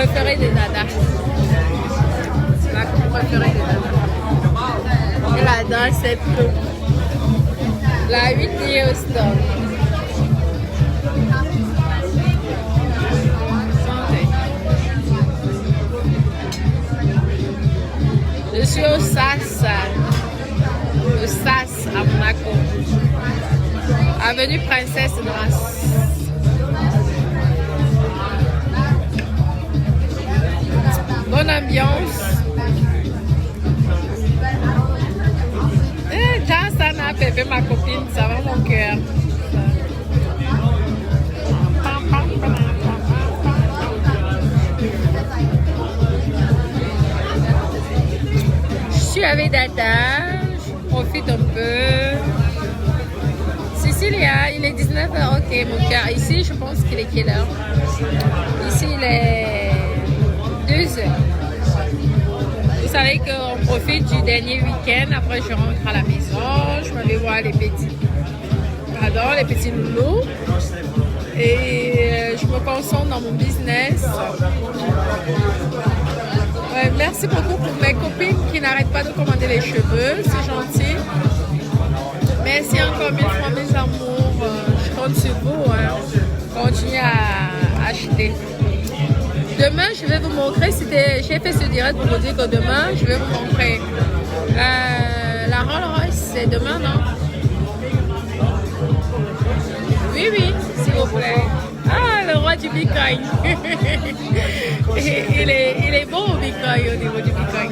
préférée des dadas. La préférée des dadas. Elle adore cette peau. La Whitney Houston. Je suis au SAS à Monaco. Avenue Princesse Grasse. Bonne ambiance. Jansana Bébé, ma copine, ça va mon cœur. Je suis avec Dada, je profite un peu. Cécilia, il est 19h, ok mon cœur. Ici, je pense qu'il est quelle heure? Ici, il est 2h. Vous savez qu'on profite du dernier week-end. Après, je rentre à la maison. Je vais voir les petits. J'adore les petits loulous. Et je me concentre dans mon business. Ouais, merci beaucoup pour mes copines qui n'arrêtent pas de commander les cheveux. C'est gentil. Merci encore mille fois, mes amours. Je compte sur vous. Hein. Continuez à acheter. Demain, je vais vous montrer, j'ai fait ce direct pour vous dire que demain, je vais vous montrer la Rolls Royce, c'est demain, non? Oui, oui, s'il vous plaît. Ah, le roi du Bitcoin. il est beau au Bitcoin, au niveau du Bitcoin.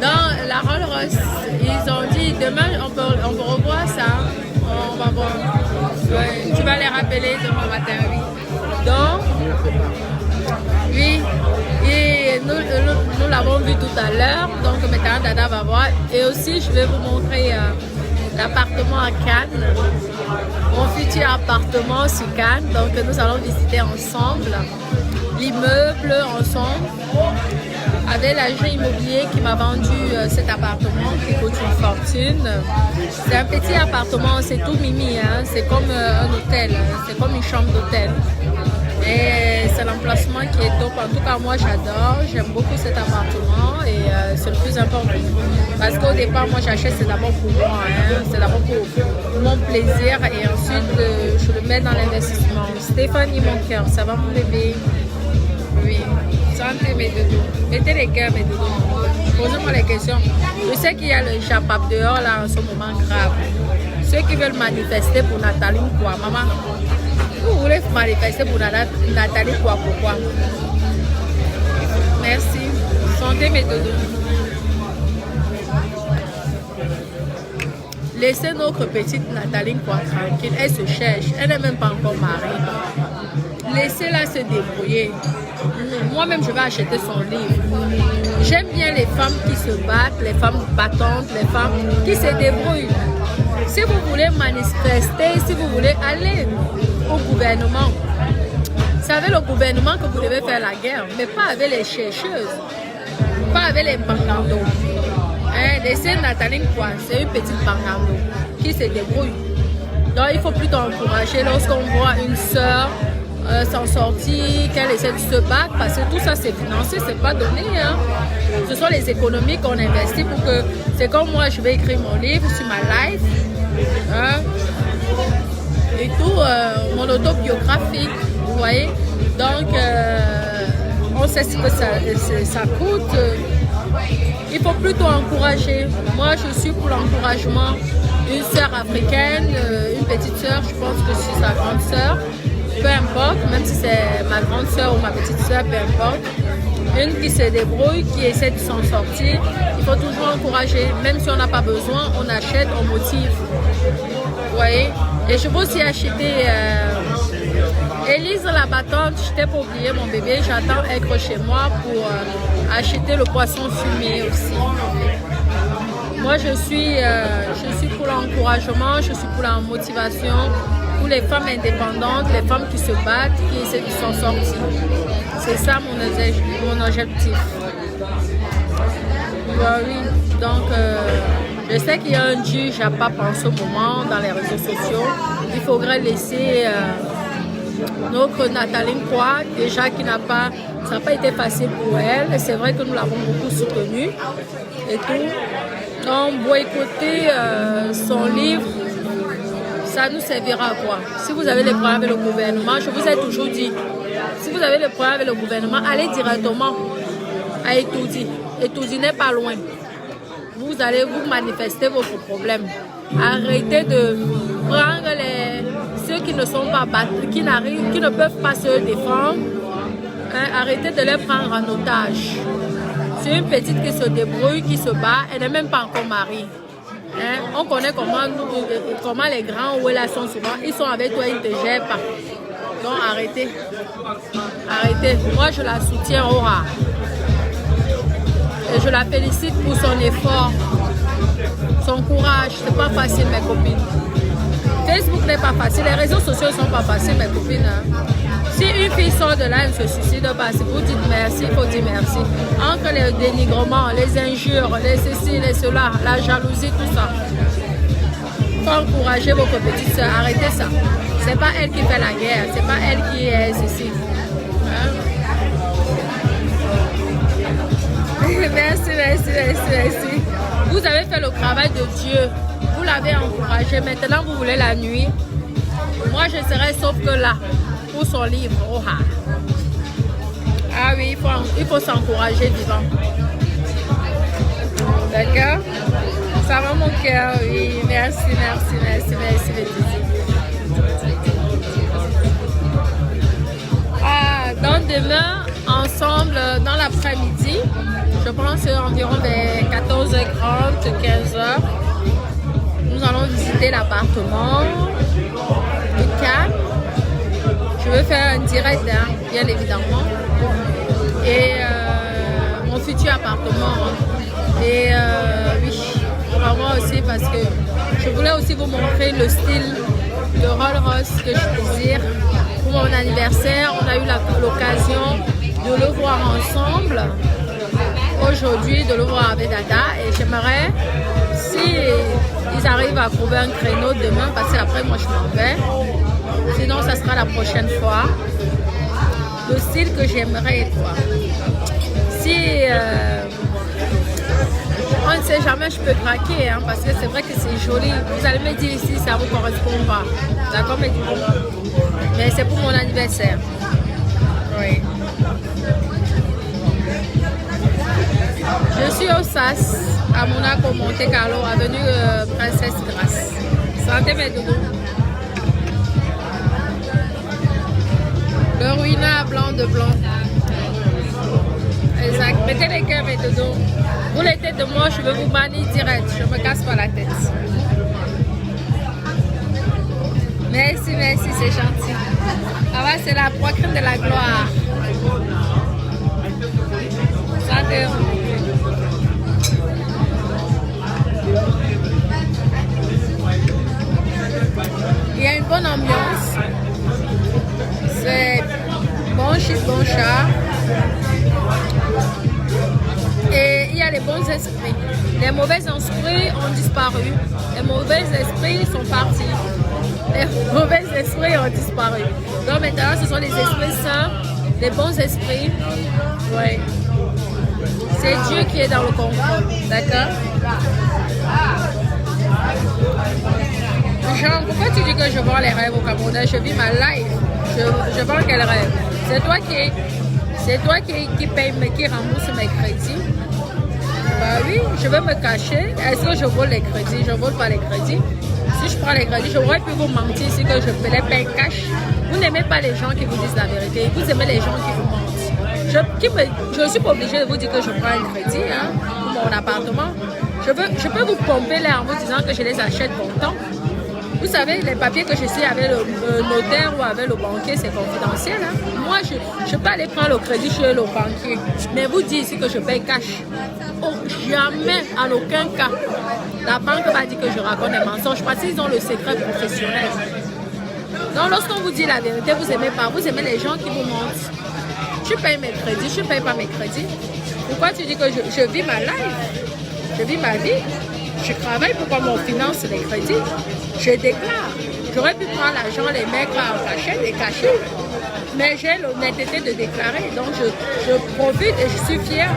Dans la Rolls Royce, ils ont dit, demain, on peut revoir ça. On va voir. Ouais, tu vas les rappeler demain matin, oui. Donc, oui, et nous l'avons vu tout à l'heure, donc maintenant Dada va voir. Et aussi, je vais vous montrer l'appartement à Cannes, mon futur appartement sur Cannes. Donc nous allons visiter ensemble l'immeuble ensemble avec l'agent immobilier qui m'a vendu cet appartement qui coûte une fortune. C'est un petit appartement, c'est tout mimi, hein? C'est comme un hôtel, c'est comme une chambre d'hôtel. Et c'est l'emplacement qui est top. En tout cas, moi j'adore, j'aime beaucoup cet appartement et c'est le plus important. Parce qu'au départ, moi j'achète, c'est d'abord pour moi, hein? C'est d'abord pour mon plaisir et ensuite je le mets dans l'investissement. Stéphanie, mon cœur, ça va mon bébé? Oui, santé mes doudous. Mettez les cœurs mes doudous. Posez-moi les questions. Je sais qu'il y a le Japap dehors là en ce moment grave. Ceux qui veulent manifester pour Nathalie quoi, maman? Vous voulez manifester pour Nathalie quoi, pourquoi? Merci. Santé mes doudous. Laissez notre petite Nathalie quoi tranquille. Elle se cherche. Elle n'est même pas encore mariée. Laissez-la se débrouiller. Moi-même, je vais acheter son livre. J'aime bien les femmes qui se battent, les femmes battantes, les femmes qui se débrouillent. Si vous voulez manifester, si vous voulez aller au gouvernement, c'est avec le gouvernement que vous devez faire la guerre, mais pas avec les chercheuses, pas avec les bangandos. Hein, laissez Nathalie quoi, c'est une petite bangando qui se débrouille. Donc il faut plutôt encourager lorsqu'on voit une sœur s'en sortir, qu'elle essaie de se battre, parce que tout ça c'est financé, c'est pas donné. Hein. Ce sont les économies qu'on investit pour que, c'est comme moi je vais écrire mon livre sur ma life, hein, et tout, mon autobiographie, vous voyez. Donc, on sait ce que ça coûte. Il faut plutôt encourager. Moi je suis pour l'encouragement. Une sœur africaine, une petite sœur, je pense que c'est sa grande sœur. Peu importe, même si c'est ma grande soeur ou ma petite soeur, peu importe. Une qui se débrouille, qui essaie de s'en sortir. Il faut toujours encourager. Même si on n'a pas besoin, on achète, on motive. Vous voyez? Et je peux aussi acheter Élise la battante. Je t'ai pas oublié mon bébé. J'attends être chez moi pour acheter le poisson fumé aussi. Moi, je suis pour l'encouragement, je suis pour la motivation. Pour les femmes indépendantes, les femmes qui se battent, qui essaient de s'en sortir. C'est ça mon objectif. Bah oui, donc je sais qu'il y a un Dieu Japap en ce moment dans les réseaux sociaux. Il faudrait laisser Donc Nathalie Croix, déjà qui n'a pas, ça n'a pas été facile pour elle. C'est vrai que nous l'avons beaucoup soutenue et tout. Donc boycotter son livre, ça nous servira à quoi? Si vous avez des problèmes avec le gouvernement, je vous ai toujours dit, si vous avez des problèmes avec le gouvernement, allez directement à Etoudi. Etoudi n'est pas loin. Vous allez vous manifester vos problèmes. Arrêtez de prendre ceux qui ne sont pas battus, qui ne peuvent pas se défendre. Hein, arrêtez de les prendre en otage. C'est une petite qui se débrouille, qui se bat, elle n'est même pas encore mariée. Hein, on connaît comment les grands où là sont souvent, ils sont avec toi, ils ne te gèrent pas. Donc arrêtez. Arrêtez. Moi je la soutiens au rare. Et je la félicite pour son effort, son courage. C'est pas facile mes copines. Facebook n'est pas facile, les réseaux sociaux ne sont pas faciles mes copines. Hein. Si une fille sort de là, elle ne se suicide pas. Si vous dites merci, il faut dire merci. Entre les dénigrements, les injures, les ceci, les cela, la jalousie, tout ça. Il faut encourager vos petites soeurs. Arrêtez ça. C'est pas elle qui fait la guerre. C'est pas elle qui est ceci. Hein? Merci, merci, merci, merci. Vous avez fait le travail de Dieu. Vous l'avez encouragé. Maintenant, vous voulez la nuit. Moi, je serai sauf que là. Pour son livre. Oh, ah oui, il faut s'encourager vivant. D'accord? Ça va mon cœur, oui. Merci, merci, merci, merci, merci. Ah, donc demain, ensemble, dans l'après-midi, je pense environ vers 14h30, 15h, nous allons visiter l'appartement du Cap. Je veux faire un direct, hein, bien évidemment. Et mon futur appartement. Et oui, vraiment aussi parce que je voulais aussi vous montrer le style de Rolls Royce que je désire. Pour mon anniversaire, on a eu l'occasion de le voir ensemble. Aujourd'hui, de le voir avec Dada. Et j'aimerais, si ils arrivent à trouver un créneau demain, parce qu'après moi je m'en vais. Sinon, ça sera la prochaine fois. Le style que j'aimerais, quoi. Si on ne sait jamais, je peux craquer, hein, parce que c'est vrai que c'est joli. Vous allez me dire ici, ça ne vous correspond pas. D'accord, mais c'est pour mon anniversaire. Oui. Je suis au SAS, à Monaco, Monte Carlo, avenue Princesse Grasse. Santé, mes doudous. Le ruina blanc de blanc. Exact. Mettez les cœurs, mes doudous. Vous les têtes de moi, je veux vous bannir direct. Je me casse pas la tête. Merci, merci, c'est gentil. Ah ouais, c'est la poitrine de la gloire. Santé. Il y a une bonne ambiance. C'est bon chic, bon chat. Et il y a les bons esprits. Les mauvais esprits ont disparu. Les mauvais esprits sont partis. Les mauvais esprits ont disparu. Donc maintenant, ce sont les esprits saints, les bons esprits. Oui. C'est Dieu qui est dans le confort. D'accord? Jean, pourquoi tu dis que je vends les rêves au Cameroun? Je vis ma life. Je vends quel rêve? C'est toi qui paye, qui rembourse mes crédits. Bah oui, je veux me cacher. Est-ce que je vole les crédits? Je ne vole pas les crédits. Si je prends les crédits, j'aurais pu vous mentir si que je les paye cash. Vous n'aimez pas les gens qui vous disent la vérité. Vous aimez les gens qui vous mentent. Je ne suis pas obligée de vous dire que je prends un crédit, hein, pour mon appartement. Je peux vous pomper l'air en vous disant que je les achète longtemps. Vous savez, les papiers que je suis avec le notaire ou avec le banquier, c'est confidentiel. Hein. Moi, je peux aller prendre le crédit chez le banquier. Mais vous dites ici que je paye cash. Oh, jamais, en aucun cas. La banque m'a dit que je raconte des mensonges parce qu'ils ont le secret professionnel. Donc, lorsqu'on vous dit la vérité, vous n'aimez pas. Vous aimez les gens qui vous mentent. Je paye mes crédits, je ne paye pas mes crédits. Pourquoi tu dis que je vis ma life? Je vis ma vie. Je travaille pour qu'on me finance les crédits. Je déclare. J'aurais pu prendre l'argent, les mettre en cachette et cacher. Mais j'ai l'honnêteté de déclarer. Donc je profite et je suis fière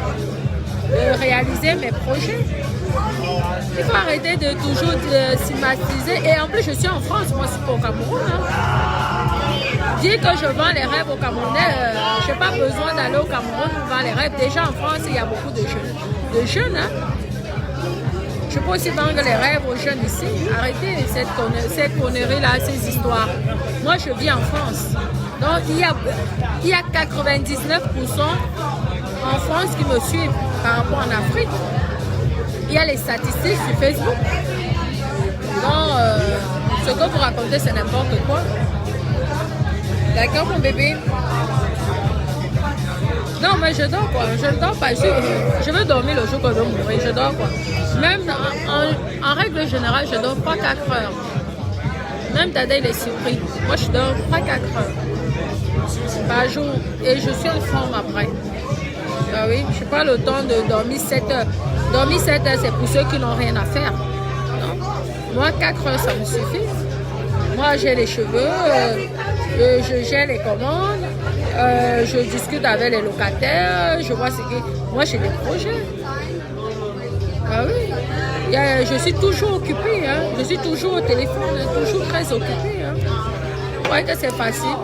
de réaliser mes projets. Il faut arrêter de toujours stigmatiser. Et en plus, je suis en France, moi, je suis pas au Cameroun. Hein. Dire que je vends les rêves aux Camerounais, je n'ai pas besoin d'aller au Cameroun pour vendre les rêves. Déjà en France, il y a beaucoup de jeunes. Hein. Je peux aussi vendre les rêves aux jeunes ici. Arrêtez cette connerie-là, ces histoires. Moi, je vis en France. Donc, il y a 99% en France qui me suivent par rapport en Afrique. Il y a les statistiques sur Facebook. Donc, ce que vous racontez, c'est n'importe quoi. D'accord, mon bébé? Non, mais je dors quoi. Je ne dors pas. Je veux dormir le jour que je vais mourir. Je dors quoi. Même en règle générale, je dors 3-4 heures. Même Dada, il est surpris. Moi, je dors 3-4 heures par jour. Et je suis en forme après. Ah oui, je n'ai pas le temps de dormir 7 heures. Dormir 7 heures, c'est pour ceux qui n'ont rien à faire. Non. Moi, 4 heures, ça me suffit. Moi, j'ai les cheveux, je gère les commandes, je discute avec les locataires, je vois ce que... Moi, j'ai des projets. Ah oui. Je suis toujours occupée. Hein. Je suis toujours au téléphone, toujours très occupée. Hein. Vous croyez que c'est facile?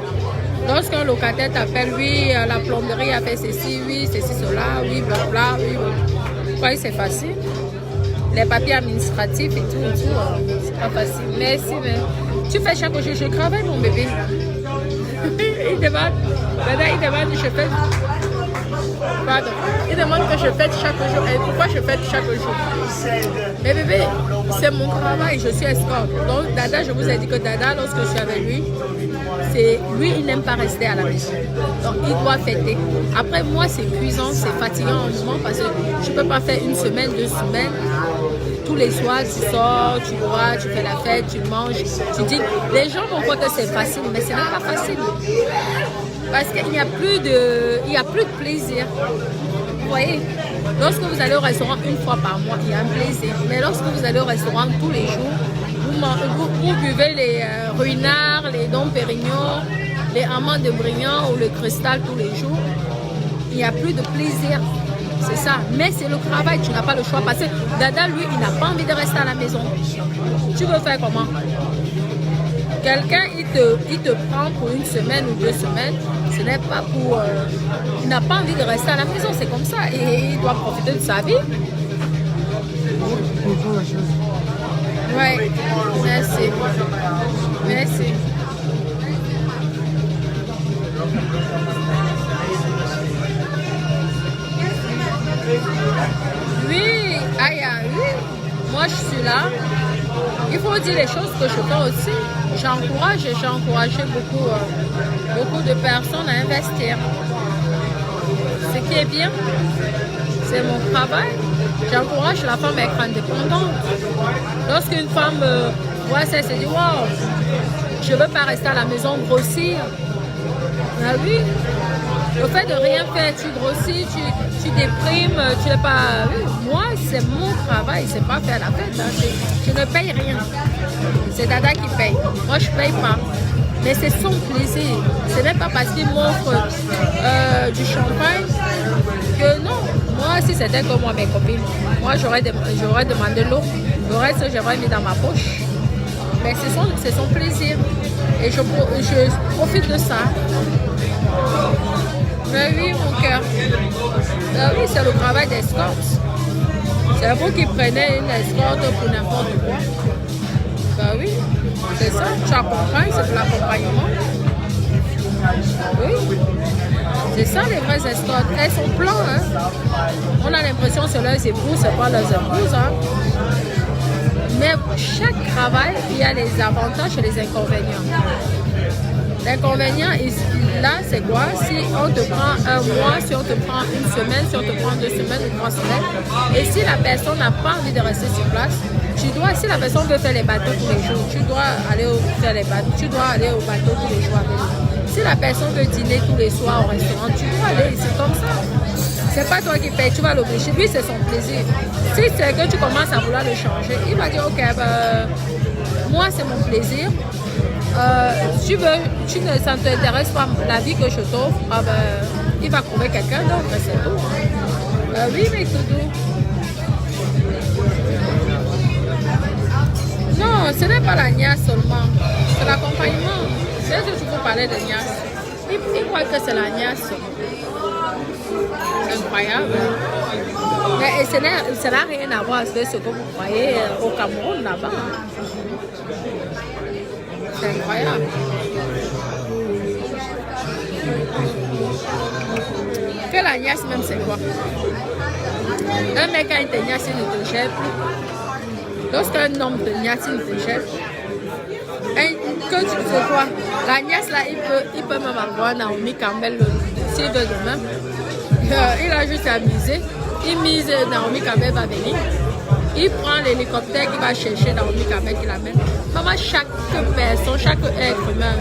Lorsqu'un locataire t'appelle, oui, la plomberie a fait ceci, oui, ceci, cela, oui, blablabla, oui. Vous croyez que c'est facile? Les papiers administratifs et tout, c'est pas facile. Merci, mais tu fais chaque jour, je travaille, mon bébé. Il demande, je fais. Pardon. Il demande que je fête chaque jour. Et pourquoi je fête chaque jour? Mais bébé, c'est mon travail, je suis escorte. Donc, Dada, je vous ai dit que Dada, lorsque je suis avec lui, il n'aime pas rester à la maison. Donc, il doit fêter. Après, moi, c'est épuisant, c'est fatigant en moment parce que je ne peux pas faire une semaine, 2 semaines. Tous les soirs, tu sors, tu bois, tu fais la fête, tu manges. Tu dis, les gens vont croire que c'est facile, mais ce n'est pas facile. Parce qu'il n'y a plus de plaisir. Vous voyez, lorsque vous allez au restaurant une fois par mois, il y a un plaisir. Mais lorsque vous allez au restaurant tous les jours, vous buvez les ruinards, les Dom Pérignon, les amandes de Brignan ou le cristal tous les jours, il n'y a plus de plaisir. C'est ça. Mais c'est le travail, tu n'as pas le choix. Parce que Dada, lui, il n'a pas envie de rester à la maison. Tu veux faire comment? Quelqu'un, il te prend pour 1 semaine ou 2 semaines. Ce n'est pas pour... il n'a pas envie de rester à la maison, c'est comme ça. Et il doit profiter de sa vie. Oui, merci. Merci. Oui, aïe, oui. Moi, je suis là. Il faut dire les choses que je fais aussi. J'encourage et j'ai encouragé beaucoup de personnes à investir. Ce qui est bien, c'est mon travail. J'encourage la femme à être indépendante. Lorsqu'une femme voit ça, elle se dit, wow, je ne veux pas rester à la maison grossir. Ah oui, le fait de rien faire, tu grossis, tu déprimes, tu n'es pas... Moi, c'est mon travail, c'est pas faire la fête. Hein. Je ne paye rien. C'est Dada qui paye. Moi, je ne paye pas. Mais c'est son plaisir. Ce n'est pas parce qu'il m'offre du champagne que non. Moi, si c'était comme moi, mes copines, moi, j'aurais demandé l'eau. Le reste, j'aurais mis dans ma poche. Mais c'est son plaisir. Et je profite de ça. Mais oui, mon cœur. Ben oui, c'est le travail d'escorte. C'est vous qui prenez une escorte pour n'importe quoi. Ben oui, c'est ça. Tu accompagnes, c'est de l'accompagnement. Oui. C'est ça les vraies escortes. Elles sont pleines. Hein? On a l'impression que c'est leurs épouses, c'est pas leurs épouses. Hein? Mais chaque travail, il y a les avantages et les inconvénients. L'inconvénient, là, c'est quoi? Si on te prend 1 mois, si on te prend 1 semaine, si on te prend 2 semaines ou 3 semaines, et si la personne n'a pas envie de rester sur place, si la personne veut faire les bateaux tous les jours, tu dois aller faire les bateaux, tu dois aller au bateau tous les jours avec lui. Si la personne veut dîner tous les soirs au restaurant, tu dois aller, c'est comme ça. C'est pas toi qui payes, tu vas l'obliger. Lui, c'est son plaisir. Si c'est que tu commences à vouloir le changer, il va dire, ok, moi, c'est mon plaisir. Tu veux, ça ne t'intéresse pas la vie que je t'offre, il va trouver quelqu'un d'autre, c'est tout. Oui, mais Doudou. Non, ce n'est pas la niasse seulement, c'est l'accompagnement. C'est que tu peux parler de niasse. Il croit que c'est la niasse. C'est incroyable. Mais ça n'a rien à voir avec ce que vous croyez au Cameroun là-bas. C'est incroyable. Que la niasse même, c'est quoi? Un mec quand il te niasse, il ne te gère plus. Lorsqu'un homme te niasse, il ne te gère plus. Que tu sais quoi? La niasse là, il peut même avoir Naomi Campbell s'il veut demain. Il a juste amusé. Il mise Naomi Campbell va venir. Il prend l'hélicoptère qui va chercher Naomi Campbell qui l'amène. Maman, chaque personne, chaque être humain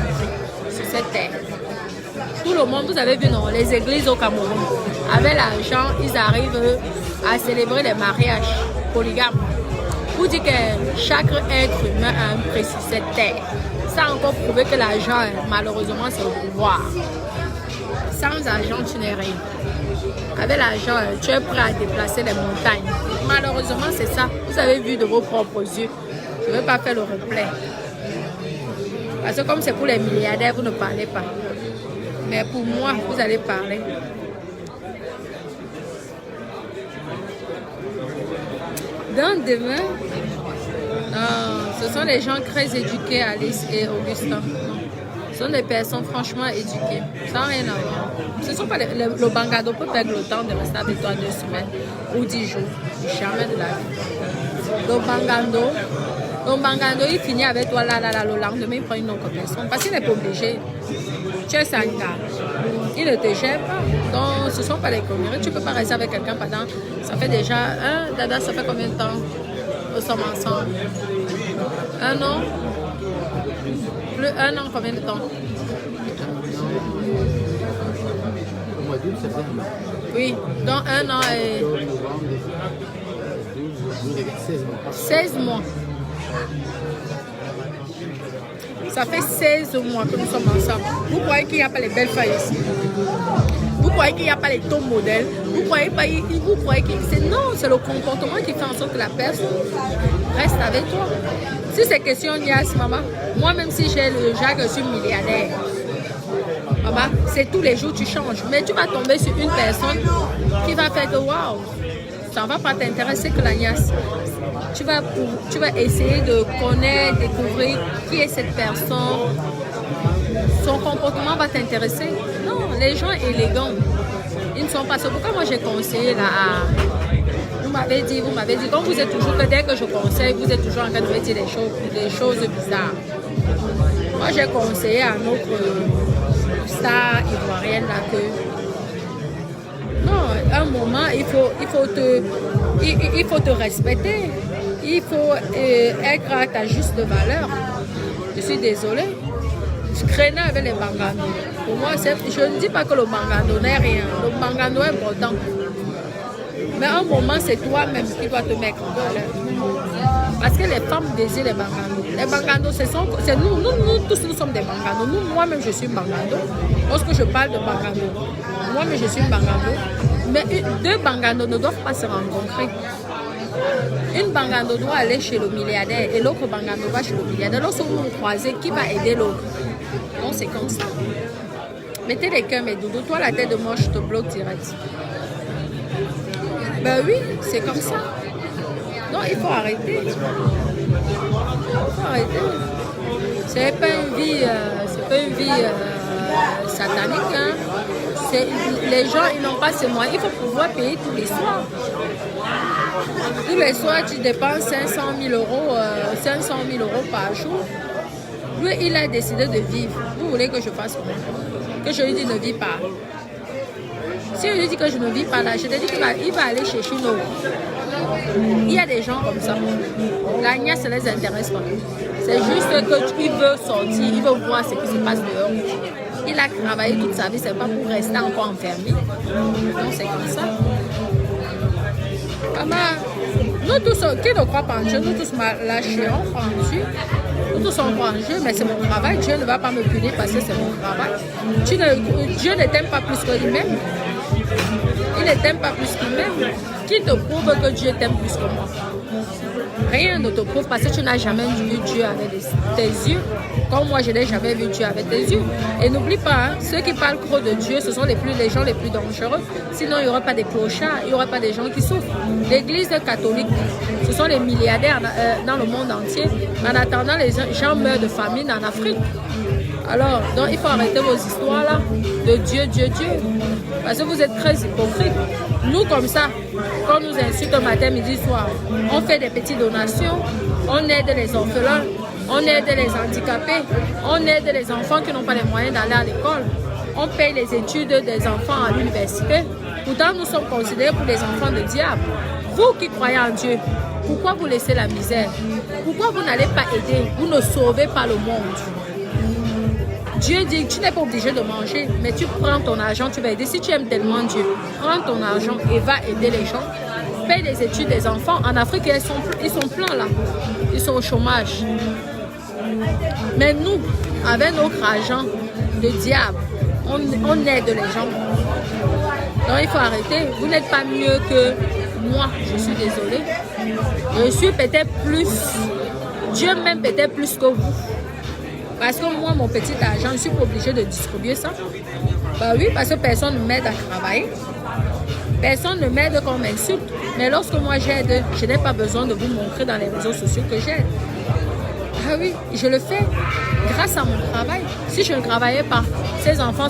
sur cette terre. Tout le monde, vous avez vu, non, les églises au Cameroun, avec l'argent, ils arrivent à célébrer les mariages polygames. Vous dites que chaque être humain a un prix sur cette terre. Ça a encore prouvé que l'argent, malheureusement, c'est le pouvoir. Sans argent, tu n'es rien. Avec l'argent, tu es prêt à déplacer les montagnes. Malheureusement, c'est ça. Vous avez vu de vos propres yeux. Je ne veux pas faire le replay. Parce que comme c'est pour les milliardaires, vous ne parlez pas. Mais pour moi, vous allez parler. Donc demain, ce sont des gens très éduqués, Alice et Augustin. Ce sont des personnes franchement éduquées. Ça n'a rien à voir. Ce ne sont pas le Bangado peut perdre le temps de rester avec toi 2 semaines ou 10 jours. Jamais de la vie. Le Bangado, il finit avec toi là, le lendemain, il prend une autre personne. Parce qu'il n'est pas obligé. Tu es Sanga. Il ne te gère pas. Donc, ce ne sont pas les conneries. Tu ne peux pas rester avec quelqu'un pendant... Ça fait déjà... Dada, ça fait combien de temps nous sommes ensemble? 1 an? Plus 1 an, combien de temps? Au mois d'août, septembre. Oui, donc 1 an et... 16 mois. Ça fait 16 mois que nous sommes ensemble. Vous croyez qu'il n'y a pas les belles filles ici? Vous croyez qu'il n'y a pas les taux modèles? Vous croyez que c'est... Non, c'est le comportement qui fait en sorte que la personne reste avec toi. Si c'est question niasse, maman, moi même si j'ai le Jacques, je suis milliardaire. Maman, c'est tous les jours tu changes. Mais tu vas tomber sur une personne qui va faire que waouh, ça ne va pas t'intéresser que la niasse. Tu vas essayer de connaître, découvrir qui est cette personne. Son comportement va t'intéresser. Non, les gens élégants, ils ne sont pas... C'est pourquoi moi j'ai conseillé là Vous m'avez dit, donc vous êtes toujours... Dès que je conseille, vous êtes toujours en train de me dire des choses bizarres. Moi j'ai conseillé à notre star ivoirienne là que... Non, à un moment, il faut te respecter. Il faut être à ta juste valeur. Je suis désolée. Je craignais avec les Bangando. Pour moi, je ne dis pas que le Bangando n'est rien. Le Bangando est important. Mais à un moment, c'est toi-même qui dois te mettre en valeur. Parce que les femmes désirent les Bangando. Les Bangando, c'est nous. Nous tous, nous sommes des Bangando. Moi-même, je suis Bangando. Lorsque je parle de Bangando, moi-même, je suis Bangando. Mais 2 Bangando ne doivent pas se rencontrer. Une Bangando doit aller chez le milliardaire et l'autre Bangando va chez le milliardaire. Lorsque vous vous croisez, qui va aider l'autre? Non, c'est comme ça. Mettez les cœurs, mes doudous. Toi, la tête de moi, je te bloque direct. Ben oui, c'est comme ça. Non, il faut arrêter. Il faut arrêter. C'est pas une vie, satanique. Hein. Les gens, ils n'ont pas ces moyens. Il faut pouvoir payer tous les soirs. Tous les soirs, tu dépenses 500 000 euros par jour. Lui, il a décidé de vivre. Vous voulez que je fasse quoi? Que je lui dis ne vis pas. Si je lui dis que je ne vis pas là, je te dis qu'il va aller chercher une autre. Il y a des gens comme ça. La niasse ne les intéresse pas. C'est juste qu'il veut sortir, il veut voir ce qui se passe dehors. Il a travaillé toute sa vie, c'est pas pour rester encore enfermé. Donc c'est comme ça. Maman, nous tous, qui ne croit pas en Dieu, nous tous lâchés, on croit en Dieu. Nous tous on croit en Dieu, mais c'est mon travail. Dieu ne va pas me punir parce que c'est mon travail. Dieu ne t'aime pas plus que lui-même. Il ne t'aime pas plus qu'il m'aime. Qui te prouve que Dieu t'aime plus que moi? Rien ne te prouve parce que tu n'as jamais vu Dieu avec tes yeux. Comme moi, je n'ai jamais vu Dieu avec tes yeux. Et n'oublie pas, hein, ceux qui parlent trop de Dieu, ce sont les gens les plus dangereux. Sinon, il n'y aura pas des clochards, il n'y aura pas des gens qui souffrent. L'Église catholique, ce sont les milliardaires dans le monde entier. En attendant, les gens meurent de famine en Afrique. Alors, donc, il faut arrêter vos histoires là de Dieu, Dieu, Dieu. Parce que vous êtes très hypocrites. Nous, comme ça, quand on nous insulte matin, midi, soir, on fait des petites donations, on aide les orphelins, on aide les handicapés, on aide les enfants qui n'ont pas les moyens d'aller à l'école. On paye les études des enfants à l'université. Pourtant, nous sommes considérés pour des enfants de diable. Vous qui croyez en Dieu, pourquoi vous laissez la misère? Pourquoi vous n'allez pas aider? Vous ne sauvez pas le monde. Dieu dit, tu n'es pas obligé de manger, mais tu prends ton argent, tu vas aider. Si tu aimes tellement Dieu, prends ton argent et va aider les gens. Paye les études des enfants. En Afrique, ils sont pleins là. Ils sont au chômage. Mais nous, avec notre argent de diable, on aide les gens. Donc il faut arrêter. Vous n'êtes pas mieux que moi, je suis désolée. Je suis peut-être plus, Dieu m'aime peut-être plus que vous. Parce que moi, mon petit argent, je ne suis pas obligée de distribuer ça. Bah oui, parce que personne ne m'aide à travailler. Personne ne m'aide quand on m'insulte. Mais lorsque moi j'aide, je n'ai pas besoin de vous montrer dans les réseaux sociaux que j'aide. Ah oui, je le fais grâce à mon travail. Si je ne travaillais pas, ces enfants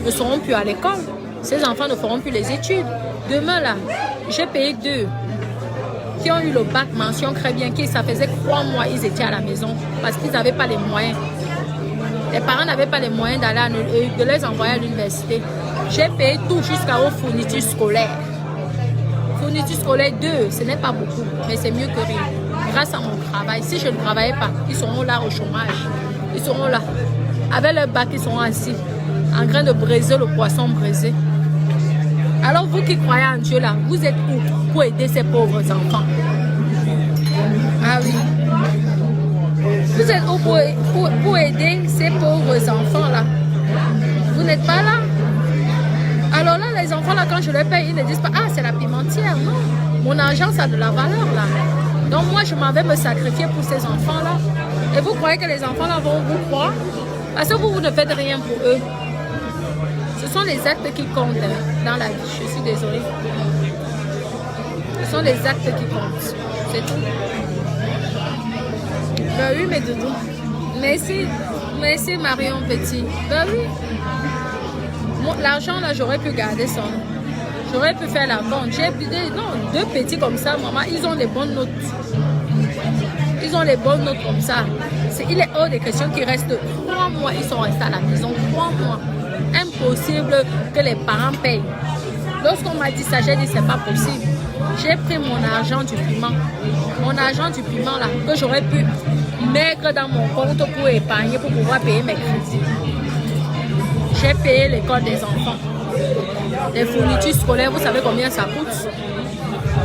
ne seront plus à l'école. Ces enfants ne feront plus les études. Demain, là, j'ai payé 2 qui ont eu le bac mention très bien, qui ça faisait 3 mois, ils étaient à la maison parce qu'ils n'avaient pas les moyens. Les parents n'avaient pas les moyens de les envoyer à l'université. J'ai payé tout jusqu'aux fournitures scolaires. Fournitures scolaires 2, ce n'est pas beaucoup, mais c'est mieux que rien. Grâce à mon travail, si je ne travaillais pas, ils seront là au chômage. Ils seront là. Avec leur bac, ils seront assis, en train de briser le poisson braisé. Alors vous qui croyez en Dieu là, vous êtes où pour aider ces pauvres enfants? Ah oui. Vous êtes où pour aider ces pauvres enfants là? Vous n'êtes pas là? Alors là, les enfants là, quand je les paye, ils ne disent pas, ah c'est la pimentière. Non, mon argent ça a de la valeur là. Donc moi je m'en vais me sacrifier pour ces enfants là. Et vous croyez que les enfants là vont vous croire? Parce que vous ne faites rien pour eux. Ce sont les actes qui comptent dans la vie. Je suis désolée. Ce sont les actes qui comptent. C'est tout. Ben oui, mes doudous. Merci. Merci, Marion Petit. Ben oui. L'argent, là, j'aurais pu garder ça. J'aurais pu faire la vente. J'ai pris non, 2 petits comme ça, maman. Ils ont les bonnes notes. Ils ont les bonnes notes comme ça. Il est hors des questions qu'ils restent 3 mois. Ils sont restés à la maison 3 mois. Impossible que les parents payent. Lorsqu'on m'a dit ça, j'ai dit c'est pas possible. J'ai pris mon argent du piment. Mon argent du piment là, que j'aurais pu mettre dans mon compte pour épargner, pour pouvoir payer mes crédits. J'ai payé l'école des enfants. Les fournitures scolaires, vous savez combien ça coûte?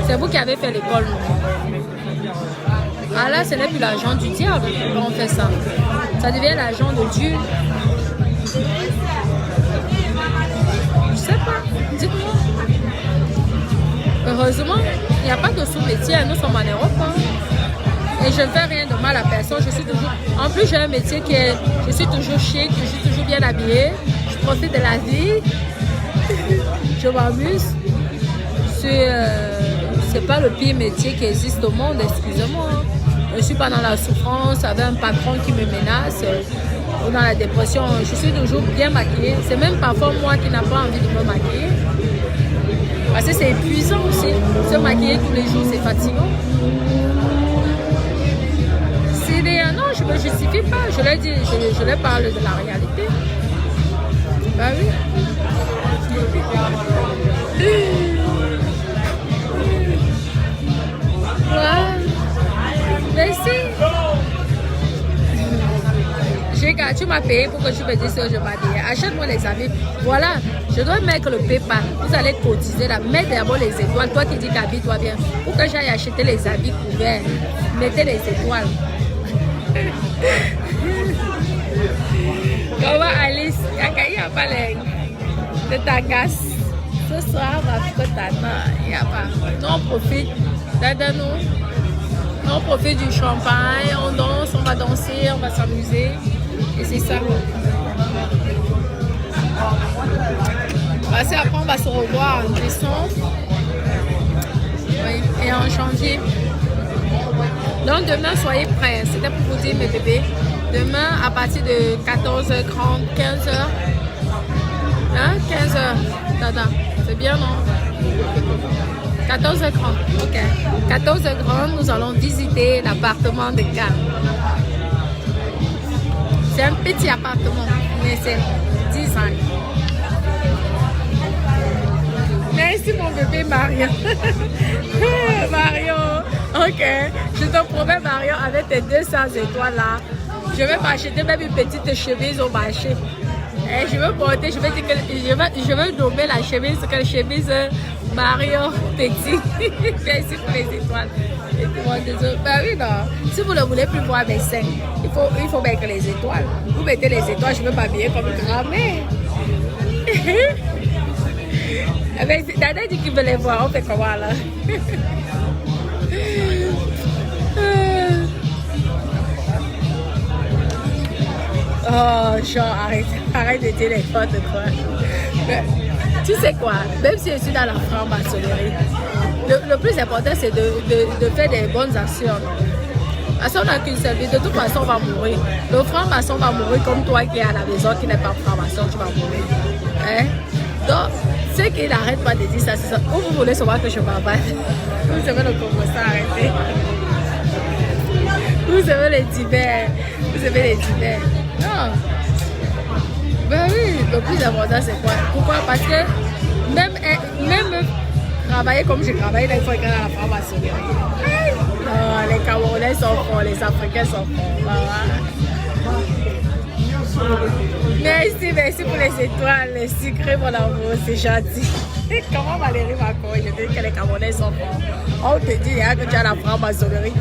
C'est vous qui avez fait l'école. Ah là, ce n'est plus l'argent du diable quand on fait ça. Ça devient l'argent de Dieu. Je sais pas, dites-moi. Heureusement, il n'y a pas de sous-métier, nous sommes en Europe. Hein. Et je ne fais rien de mal à personne. Je suis toujours... En plus, j'ai un métier qui est... Je suis toujours chic, je suis toujours bien habillée. Je profite de la vie. Je m'amuse. C'est pas le pire métier qui existe au monde, excusez-moi. Je ne suis pas dans la souffrance avec un patron qui me menace. Ou dans la dépression, je suis toujours bien maquillée. C'est même parfois moi qui n'ai pas envie de me maquiller. Parce que c'est épuisant aussi. Se maquiller tous les jours, c'est fatigant. Non, je ne me justifie pas. Je l'ai dit, je leur parle de la réalité. Bah oui. Ouais. Merci. Regarde, tu m'as payé pour que tu me dises que je m'habille. Achète-moi les habits. Voilà, je dois mettre le PayPal. Vous allez cotiser là. Mets d'abord les étoiles. Toi qui dis qu'habille-toi bien. Pour que j'aille acheter les habits couverts. Mettez les étoiles. Comment Alice? Il n'y a pas de tagasse. Ce soir, on va faire il n'y a pas. Nous, on profite. Nous, on profite du champagne. On danse, on va danser, on va s'amuser. Et c'est ça. Parce qu'après, on va se revoir en décembre. Oui, et en janvier. Donc, demain, soyez prêts. C'était pour vous dire, mes bébés. Demain, à partir de 14h30, 15h. Hein? 15h. Tata. C'est bien, non? 14h30. Ok. 14h30, nous allons visiter l'appartement de Kat. C'est un petit appartement, mais c'est 10 ans. Merci mon bébé Marion. Marion, ok. Je te promets Marion, avec tes 200 étoiles là, je vais m'acheter même une petite chemise au marché. Et je veux porter, je veux dire que je veux nommer la chemise, que la chemise Marion Petit. Merci pour les étoiles. Et tout le monde dit, bah oui, non. Si vous ne voulez plus voir mes seins, il faut mettre les étoiles. Vous mettez les étoiles, je veux m'habiller comme une grand-mère. Dada dit qu'il veut les voir, on fait comment là? Oh, genre, arrête de dire les fautes, quoi. Tu sais quoi, même si je suis dans la franc-maçonnerie, le plus important, c'est de faire des bonnes actions. Parce qu'on n'a qu'une seule vie, de toute façon, on va mourir. Le franc-maçon va mourir comme toi qui est à la maison, qui n'est pas franc-maçon, tu vas mourir. Hein? Donc, ceux qui n'arrêtent pas de dire ça, c'est ça. Ou vous voulez savoir que je m'abatte. Vous savez le commencer à arrêter. Vous savez les divers. Vous savez les divers. Non. Ben oui, le plus important c'est quoi? Pourquoi? Parce que même travailler comme je travaille, il faut être à la franc-maçonnerie. Non, les Camerounais sont forts, les Africains sont forts. Merci pour les étoiles, les sucrés, mon amour, c'est gentil. Comment Valérie Macron, je te dis que les Camerounais sont forts. On te dit que tu as la franc-maçonnerie.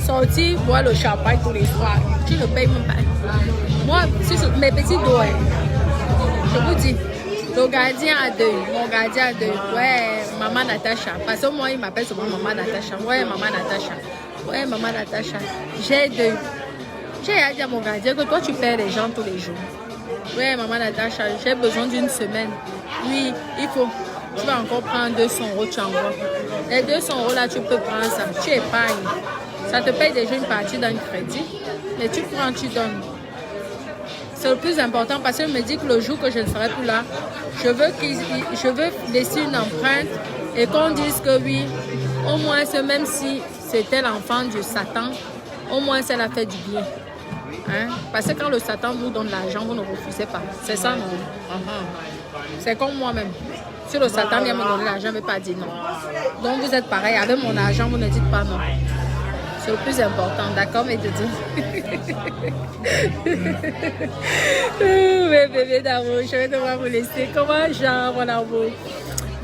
Sortir, boire le champagne tous les soirs. Tu ne payes même pas. Moi, mes petits doigts, je vous dis, le gardien a deuil. Mon gardien a deuil. Ouais, maman Natacha. Parce que moi, il m'appelle souvent maman Natacha. Ouais, maman Natacha. Ouais, maman Natacha. J'ai deuil. J'ai dit à mon gardien que toi, tu perds les gens tous les jours. Ouais, maman Natacha, j'ai besoin d'une semaine. Oui, il faut. Tu vas encore prendre 200 €, tu envoies. Les 200 € là, tu peux prendre ça. Tu épargnes. Ça te paye déjà une partie d'un crédit. Mais tu prends, tu donnes. C'est le plus important parce que je me dis que le jour que je ne serai plus là, je veux laisser une empreinte et qu'on dise que oui, au moins, même si c'était l'enfant du Satan, au moins, ça l'a fait du bien. Hein? Parce que quand le Satan vous donne l'argent, vous ne refusez pas. C'est ça, non? C'est comme moi-même. Si le Satan vient me donner l'argent, je ne vais pas dire non. Donc, vous êtes pareil. Avec mon argent, vous ne dites pas non. C'est le plus important, d'accord, mes doudous? Mes bébés d'amour, je vais devoir vous laisser. Comment genre, mon amour?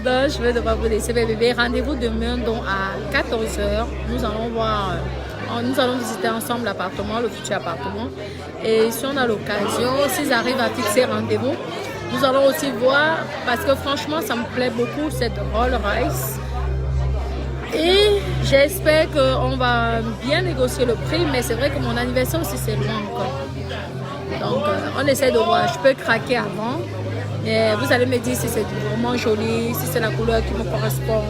Donc, je vais devoir vous laisser, mes bébés. Rendez-vous demain, donc à 14h. Nous allons voir, nous allons visiter ensemble l'appartement, le futur appartement. Et si on a l'occasion, s'ils arrivent à fixer rendez-vous, nous allons aussi voir, parce que franchement, ça me plaît beaucoup, cette Rolls-Royce. Et j'espère qu'on va bien négocier le prix, mais c'est vrai que mon anniversaire aussi c'est loin encore. Donc on essaie de voir, je peux craquer avant. Et vous allez me dire si c'est vraiment joli, si c'est la couleur qui me correspond.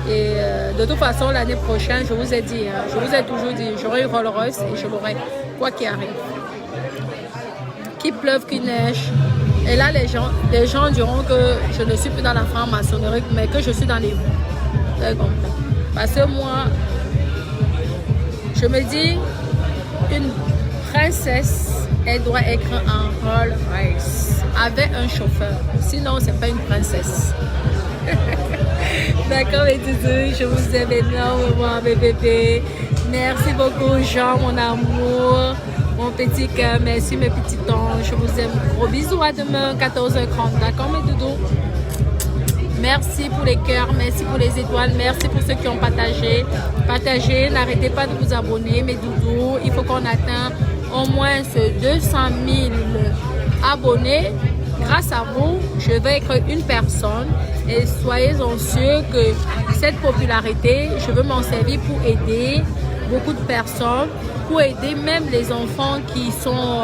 Et de toute façon l'année prochaine, je vous ai dit, je vous ai toujours dit, j'aurai une Rolls-Royce et je l'aurai, quoi qu'il arrive. Qu'il pleuve, qu'il neige. Et là les gens diront que je ne suis plus dans la franc-maçonnerie, mais que je suis dans les roues. Parce que moi, je me dis, une princesse, elle doit être en Rolls-Royce avec un chauffeur. Sinon, c'est pas une princesse. D'accord, mes doudous, je vous aime énormément, mes bébés. Merci beaucoup, Jean, mon amour. Mon petit cœur, merci mes petits anges. Je vous aime. Gros bisous, à demain, 14h30. D'accord, mes doudous? Merci pour les cœurs, merci pour les étoiles, merci pour ceux qui ont partagé. Partagez, n'arrêtez pas de vous abonner, mes doudous. Il faut qu'on atteigne au moins ce 200 000 abonnés. Grâce à vous, je vais être une personne et soyez-en sûrs que cette popularité, je veux m'en servir pour aider beaucoup de personnes, pour aider même les enfants qui sont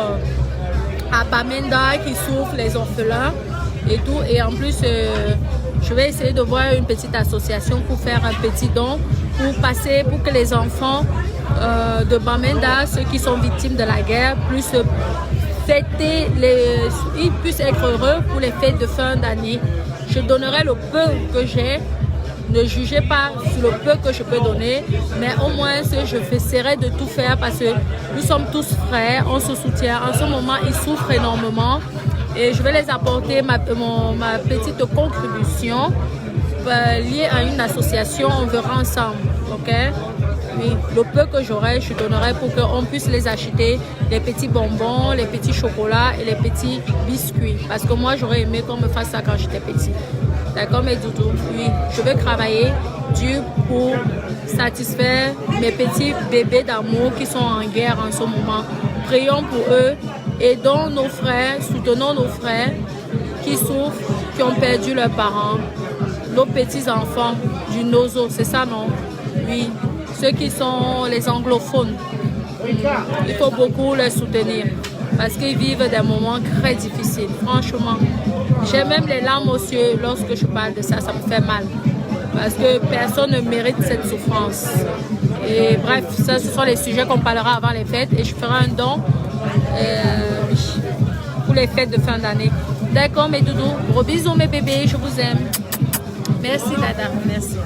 à Bamenda, qui souffrent, les orphelins et tout. Et en plus, je vais essayer de voir une petite association pour faire un petit don, pour que les enfants de Bamenda, ceux qui sont victimes de la guerre, puissent fêter, ils puissent être heureux pour les fêtes de fin d'année. Je donnerai le peu que j'ai. Ne jugez pas sur le peu que je peux donner, mais au moins je essaierai de tout faire parce que nous sommes tous frères, on se soutient. En ce moment, ils souffrent énormément et je vais les apporter ma petite contribution liée à une association. On verra ensemble, ok? Oui, le peu que j'aurai, je donnerai pour qu'on puisse les acheter, les petits bonbons, les petits chocolats et les petits biscuits. Parce que moi, j'aurais aimé qu'on me fasse ça quand j'étais petit. D'accord, mes doudous? Oui, je vais travailler dur pour satisfaire mes petits bébés d'amour qui sont en guerre en ce moment. Prions pour eux, aidons nos frères, soutenons nos frères qui souffrent, qui ont perdu leurs parents, nos petits-enfants du Nozo, c'est ça, non? Oui, ceux qui sont les anglophones. Il faut beaucoup les soutenir parce qu'ils vivent des moments très difficiles, franchement. J'ai même les larmes aux yeux lorsque je parle de ça, ça me fait mal. Parce que personne ne mérite cette souffrance. Et bref, ça, ce sont les sujets qu'on parlera avant les fêtes. Et je ferai un don pour les fêtes de fin d'année. D'accord, mes doudous? Gros bisous, mes bébés, je vous aime. Merci, Dada. Merci.